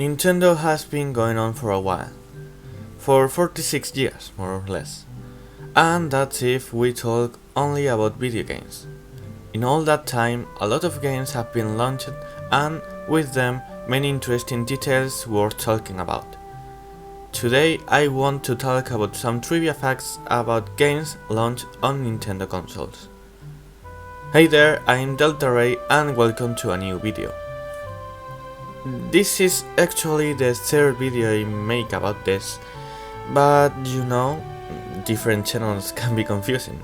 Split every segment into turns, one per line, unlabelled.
Nintendo has been going on for a while, for 46 years more or less, and that's if we talk only about video games. In all that time, a lot of games have been launched and with them many interesting details worth talking about. Today I want to talk about some trivia facts about games launched on Nintendo consoles. Hey there, I'm Delta Ray and welcome to a new video. This is actually the third video I make about this, but you know, different channels can be confusing.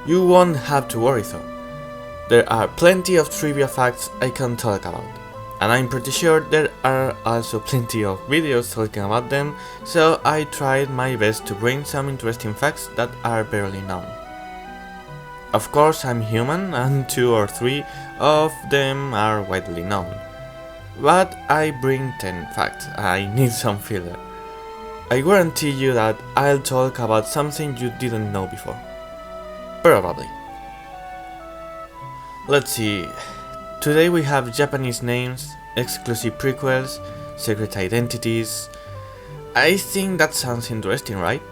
You won't have to worry though. There are plenty of trivia facts I can talk about, and I'm pretty sure there are also plenty of videos talking about them, so I tried my best to bring some interesting facts that are barely known. Of course I'm human and 2 or 3 of them are widely known. But I bring 10 facts, I need some filler. I guarantee you that I'll talk about something you didn't know before. Probably. Let's see. Today we have Japanese names, exclusive prequels, secret identities. I think that sounds interesting, right?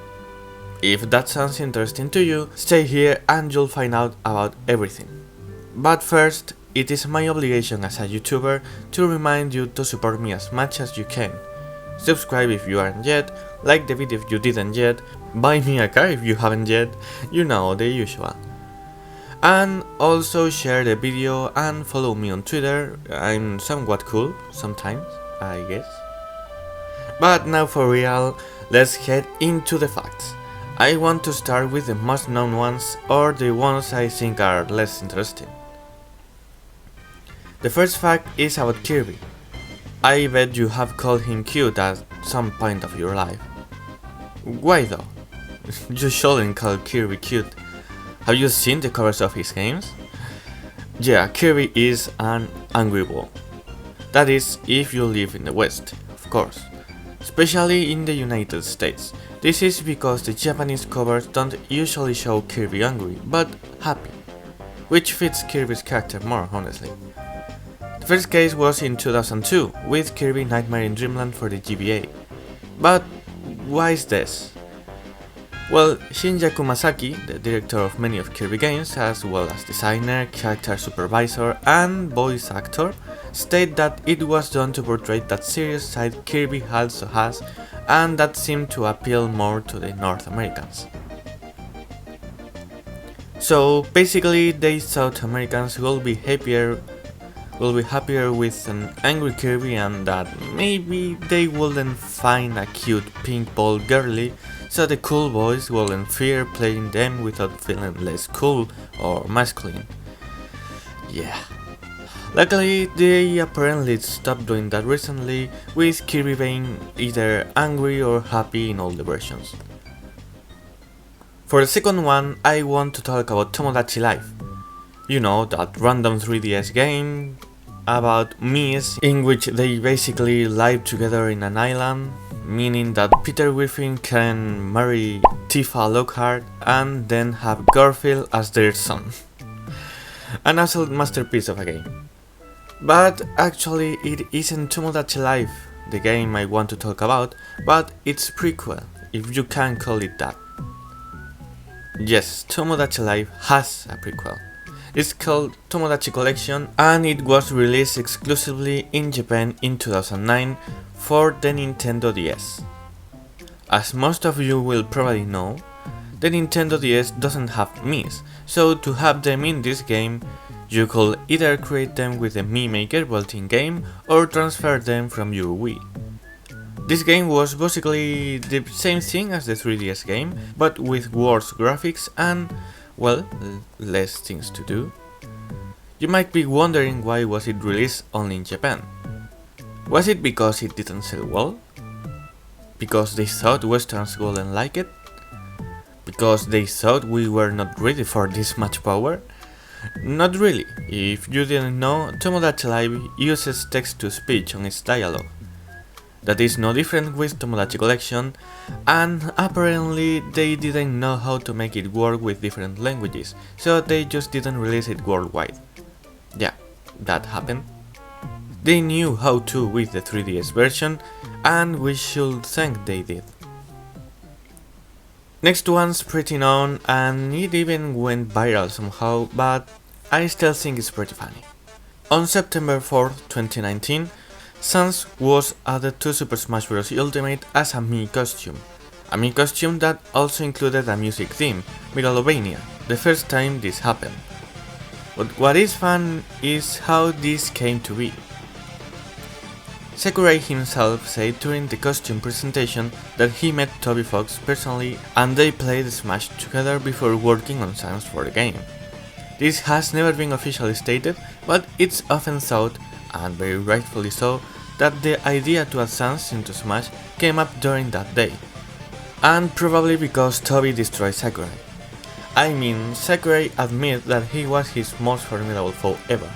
If that sounds interesting to you, stay here and you'll find out about everything. But first, it is my obligation as a YouTuber to remind you to support me as much as you can. Subscribe if you aren't yet, like the video if you didn't yet, buy me a car if you haven't yet, you know, the usual. And also share the video and follow me on Twitter. I'm somewhat cool, sometimes, I guess. But now for real, let's head into the facts. I want to start with the most known ones, or the ones I think are less interesting. The first fact is about Kirby. I bet you have called him cute at some point of your life. Why though? You shouldn't call Kirby cute. Have you seen the covers of his games? Yeah, Kirby is an angry ball. That is, if you live in the West, of course. Especially in the United States. This is because the Japanese covers don't usually show Kirby angry, but happy. Which fits Kirby's character more, honestly. The first case was in 2002, with Kirby Nightmare in Dreamland for the GBA. But why is this? Well, Shinya Kumasaki, the director of many of Kirby games, as well as designer, character supervisor, and voice actor, state that it was done to portray that serious side Kirby also has, and that seemed to appeal more to the North Americans. So basically they thought Americans will be happier with an angry Kirby, and that maybe they wouldn't find a cute pink ball girly, so the cool boys wouldn't fear playing them without feeling less cool or masculine. Yeah. Luckily, they apparently stopped doing that recently, with Kirby being either angry or happy in all the versions. For the second one, I want to talk about Tomodachi Life. You know, that random 3DS game about Mies in which they basically live together in an island, meaning that Peter Griffin can marry Tifa Lockhart and then have Garfield as their son. An absolute masterpiece of a game. But actually it isn't Tomodachi Life, the game I want to talk about, but its prequel, if you can call it that. Yes, Tomodachi Life has a prequel. It's called Tomodachi Collection and it was released exclusively in Japan in 2009 for the Nintendo DS. As most of you will probably know, the Nintendo DS doesn't have Miis, so to have them in this game, you could either create them with the Mii Maker built-in game or transfer them from your Wii. This game was basically the same thing as the 3DS game, but with worse graphics and, well, less things to do. You might be wondering why was it released only in Japan. Was it because it didn't sell well? Because they thought Westerns wouldn't like it? Because they thought we were not ready for this much power? Not really. If you didn't know, Tomodachi Life uses text-to-speech on its dialogue. That is no different with Tomodachi Collection, and apparently they didn't know how to make it work with different languages, so they just didn't release it worldwide. Yeah, that happened. They knew how to with the 3DS version, and we should thank they did. Next one's pretty known, and it even went viral somehow, but I still think it's pretty funny. On September 4th, 2019, Sans was added to Super Smash Bros. Ultimate as a Mii costume. A Mii costume that also included a music theme, Megalovania, the first time this happened. But what is fun is how this came to be. Sakurai himself said during the costume presentation that he met Toby Fox personally and they played Smash together before working on songs for the game. This has never been officially stated, but it's often thought, and very rightfully so, that the idea to add songs into Smash came up during that day. And probably because Toby destroyed Sakurai. I mean, Sakurai admits that he was his most formidable foe ever.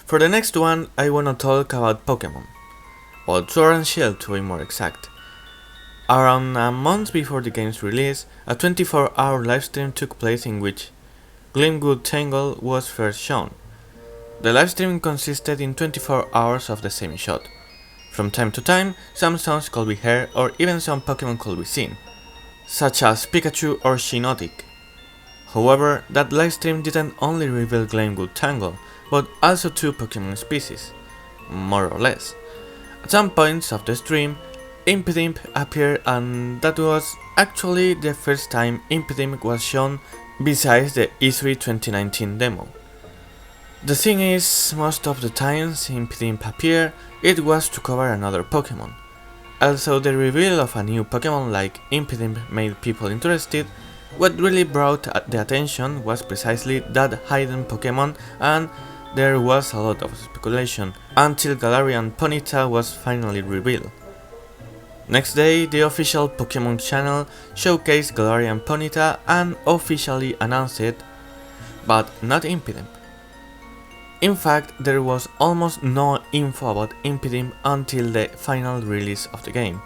For the next one, I wanna talk about Pokémon, or Sword and Shield to be more exact. Around a month before the game's release, a 24-hour livestream took place in which Glimwood Tangle was first shown. The livestream consisted in 24 hours of the same shot. From time to time, some sounds could be heard or even some Pokémon could be seen, such as Pikachu or Shiinotic. However, that livestream didn't only reveal Glimwood Tangle, but also two Pokémon species, more or less. At some points of the stream, Impidimp appeared, and that was actually the first time Impidimp was shown besides the E3 2019 demo. The thing is, most of the times Impidimp appeared, it was to cover another Pokémon. Also, the reveal of a new Pokémon like Impidimp made people interested. What really brought the attention was precisely that hidden Pokémon, and there was a lot of speculation until Galarian Ponyta was finally revealed. Next day, the official Pokémon channel showcased Galarian Ponyta and officially announced it, but not Impidimp. In fact, there was almost no info about Impidimp until the final release of the game.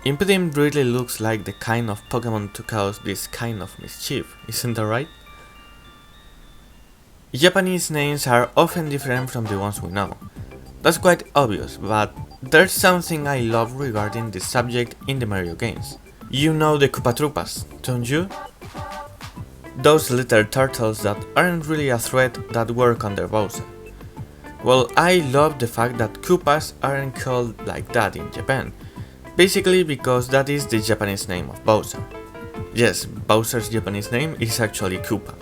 Impidimp really looks like the kind of Pokémon to cause this kind of mischief, isn't that right? Japanese names are often different from the ones we know. That's quite obvious, but there's something I love regarding this subject in the Mario games. You know the Koopa Troopas, don't you? Those little turtles that aren't really a threat that work under Bowser. Well, I love the fact that Koopas aren't called like that in Japan, basically because that is the Japanese name of Bowser. Yes, Bowser's Japanese name is actually Koopa.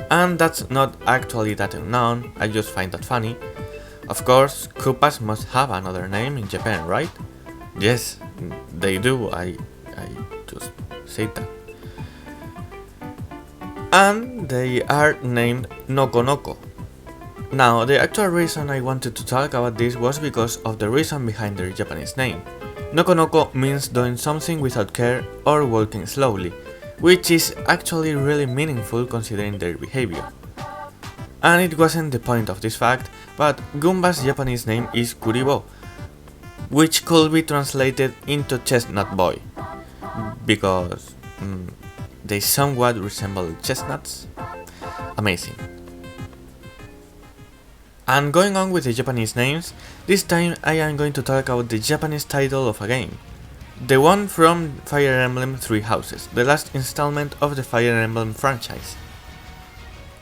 And that's not actually that unknown, I just find that funny. Of course, Koopas must have another name in Japan, right? Yes, they do, I just said that. And they are named Noko Noko. Now, the actual reason I wanted to talk about this was because of the reason behind their Japanese name. Noko Noko means doing something without care or walking slowly, which is actually really meaningful considering their behavior. And it wasn't the point of this fact, but Goomba's Japanese name is Kuribo, which could be translated into Chestnut Boy, because they somewhat resemble chestnuts. Amazing. And going on with the Japanese names, this time I am going to talk about the Japanese title of a game. The one from Fire Emblem Three Houses, the last installment of the Fire Emblem franchise.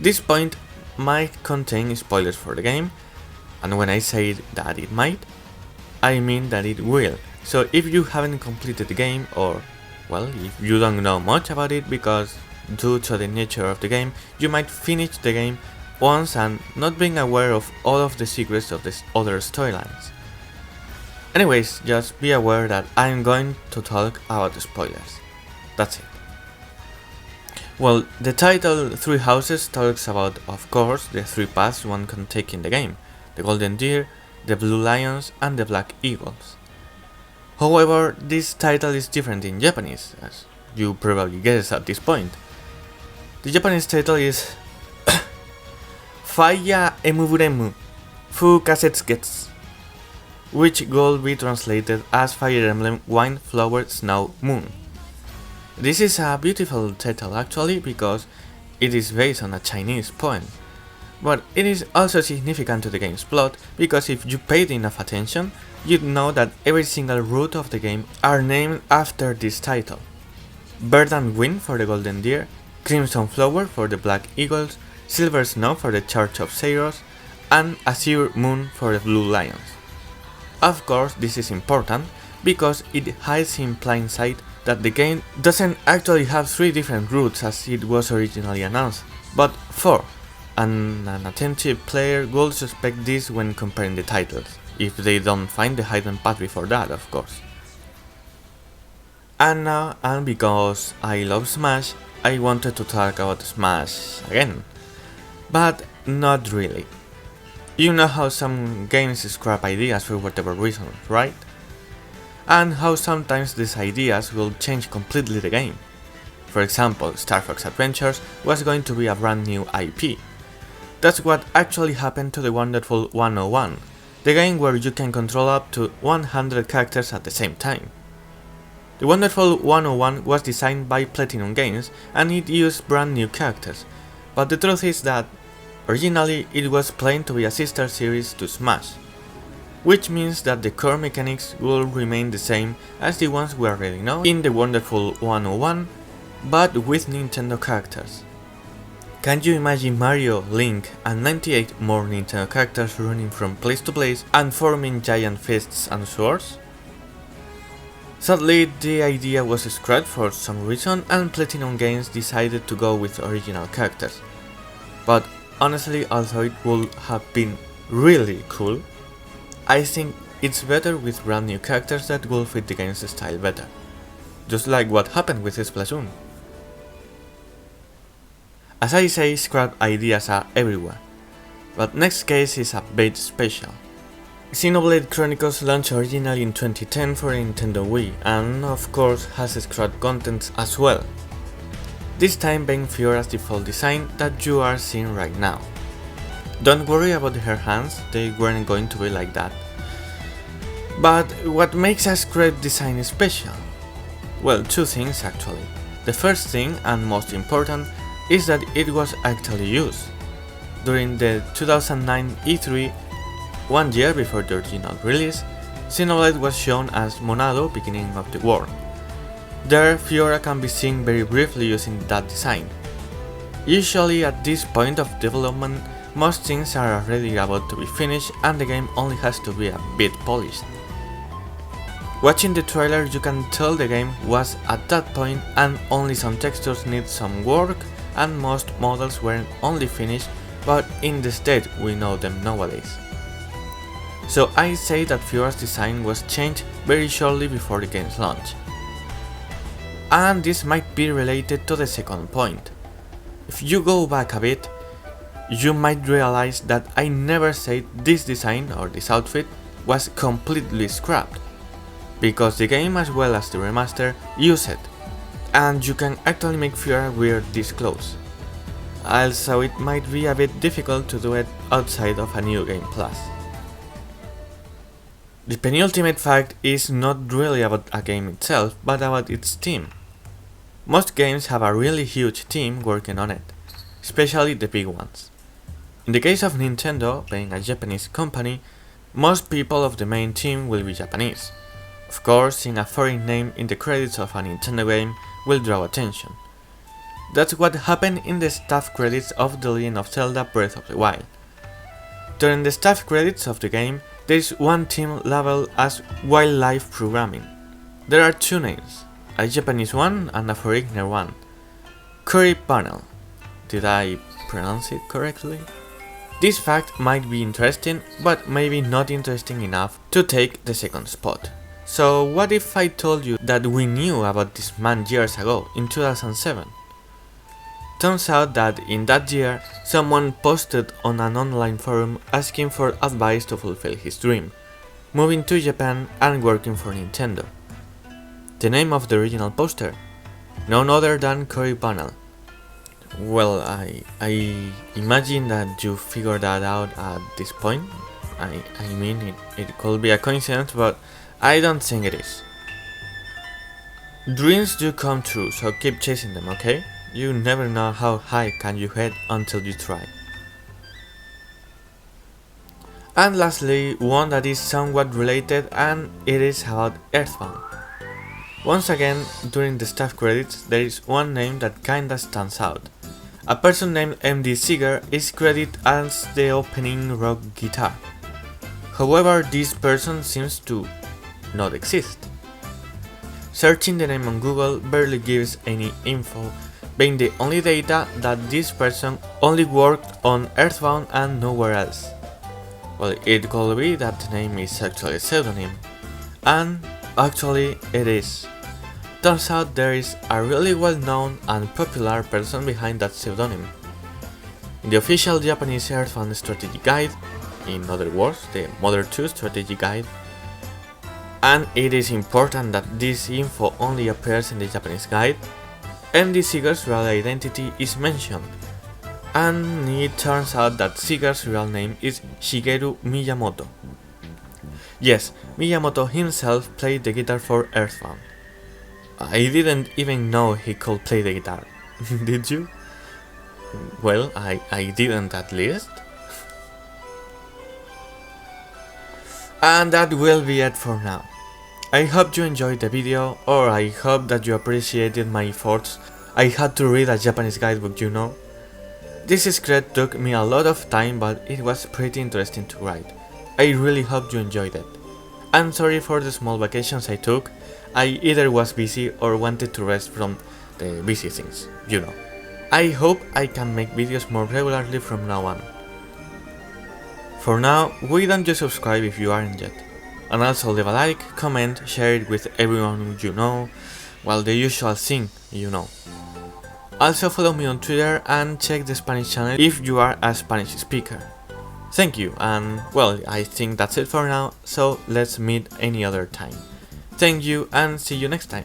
This point might contain spoilers for the game, and when I say that it might, I mean that it will. So if you haven't completed the game, or well, if you don't know much about it because due to the nature of the game, you might finish the game once and not being aware of all of the secrets of the other storylines. Anyways, just be aware that I'm going to talk about the spoilers. That's it. Well, the title Three Houses talks about, of course, the three paths one can take in the game: the Golden Deer, the Blue Lions, and the Black Eagles. However, this title is different in Japanese, as you probably guessed at this point. The Japanese title is Faya Emuburemu Fu Kasetsugetsu, which could be translated as Fire Emblem Wine Flower Snow Moon. This is a beautiful title actually because it is based on a Chinese poem, but it is also significant to the game's plot because if you paid enough attention, you'd know that every single route of the game are named after this title. Verdant Wind for the Golden Deer, Crimson Flower for the Black Eagles, Silver Snow for the Church of Seiros, and Azure Moon for the Blue Lions. Of course, this is important because it hides in plain sight that the game doesn't actually have 3 different routes as it was originally announced, but 4, and an attentive player will suspect this when comparing the titles, if they don't find the hidden path before that, of course. And now, and because I love Smash, I wanted to talk about Smash again, but not really. You know how some games scrap ideas for whatever reason, right? And how sometimes these ideas will change completely the game. For example, Star Fox Adventures was going to be a brand new IP. That's what actually happened to the Wonderful 101, the game where you can control up to 100 characters at the same time. The Wonderful 101 was designed by Platinum Games and it used brand new characters, but the truth is that originally it was planned to be a sister series to Smash, which means that the core mechanics will remain the same as the ones we already know in the Wonderful 101, but with Nintendo characters. Can you imagine Mario, Link, and 98 more Nintendo characters running from place to place and forming giant fists and swords? Sadly, the idea was scrapped for some reason and Platinum Games decided to go with original characters. But honestly, although it would have been really cool, I think it's better with brand new characters that will fit the game's style better. Just like what happened with Splatoon. As I say, scrap ideas are everywhere, but next case is a bit special. Xenoblade Chronicles launched originally in 2010 for Nintendo Wii and of course has scrapped contents as well. This time being Fiora's default design that you are seeing right now. Don't worry about her hands, they weren't going to be like that. But what makes a scrapped design special? Well, 2 things actually. The first thing, and most important, is that it was actually used. During the 2009 E3, 1 year before the original release, Xenoblade was shown as Monado, beginning of the world. There, Fiora can be seen very briefly using that design. Usually at this point of development, most things are already about to be finished and the game only has to be a bit polished. Watching the trailer you can tell the game was at that point and only some textures need some work and most models weren't only finished but in the state we know them nowadays. So I say that Fiora's design was changed very shortly before the game's launch. And this might be related to the second point. If you go back a bit, you might realize that I never said this design or this outfit was completely scrapped, because the game as well as the remaster use it, and you can actually make Fiora wear these clothes. Also, it might be a bit difficult to do it outside of a New Game Plus. The penultimate fact is not really about a game itself, but about its team. Most games have a really huge team working on it, especially the big ones. In the case of Nintendo, being a Japanese company, most people of the main team will be Japanese. Of course, seeing a foreign name in the credits of a Nintendo game will draw attention. That's what happened in the staff credits of The Legend of Zelda Breath of the Wild. During the staff credits of the game, there is one team labeled as Wildlife Programming. There are 2 names, a Japanese one and a foreigner one. Curry Panel. Did I pronounce it correctly? This fact might be interesting, but maybe not interesting enough to take the second spot. So what if I told you that we knew about this man years ago, in 2007? Turns out that in that year, someone posted on an online forum asking for advice to fulfill his dream, moving to Japan and working for Nintendo. The name of the original poster? None other than Cory Panel. Well, I imagine that you figured that out at this point. I mean, it could be a coincidence, but I don't think it is. Dreams do come true, so keep chasing them, okay? You never know how high can you head until you try. And lastly, one that is somewhat related, and it is about Earthbound. Once again, during the staff credits, there is one name that kinda stands out. A person named MD Seeger is credited as the opening rock guitar. However, this person seems to not exist. Searching the name on Google barely gives any info, being the only data that this person only worked on Earthbound and nowhere else. Well, it could be that the name is actually a pseudonym, and actually it is. Turns out there is a really well-known and popular person behind that pseudonym. In the official Japanese Earthbound strategy guide, in other words, the Mother 2 strategy guide, and it is important that this info only appears in the Japanese guide, MD Seeger's real identity is mentioned, and it turns out that Seeger's real name is Shigeru Miyamoto. Yes, Miyamoto himself played the guitar for Earthbound. I didn't even know he could play the guitar. Did you? Well, I didn't at least. And that will be it for now. I hope you enjoyed the video, or I hope that you appreciated my efforts. I had to read a Japanese guidebook, you know. This script took me a lot of time, but it was pretty interesting to write. I really hope you enjoyed it. I'm sorry for the small vacations I took. I either was busy or wanted to rest from the busy things, you know. I hope I can make videos more regularly from now on. For now, why don't you subscribe if you aren't yet? And also leave a like, comment, share it with everyone you know, well, the usual thing, you know. Also follow me on Twitter and check the Spanish channel if you are a Spanish speaker. Thank you, and well, I think that's it for now, so let's meet any other time. Thank you and see you next time.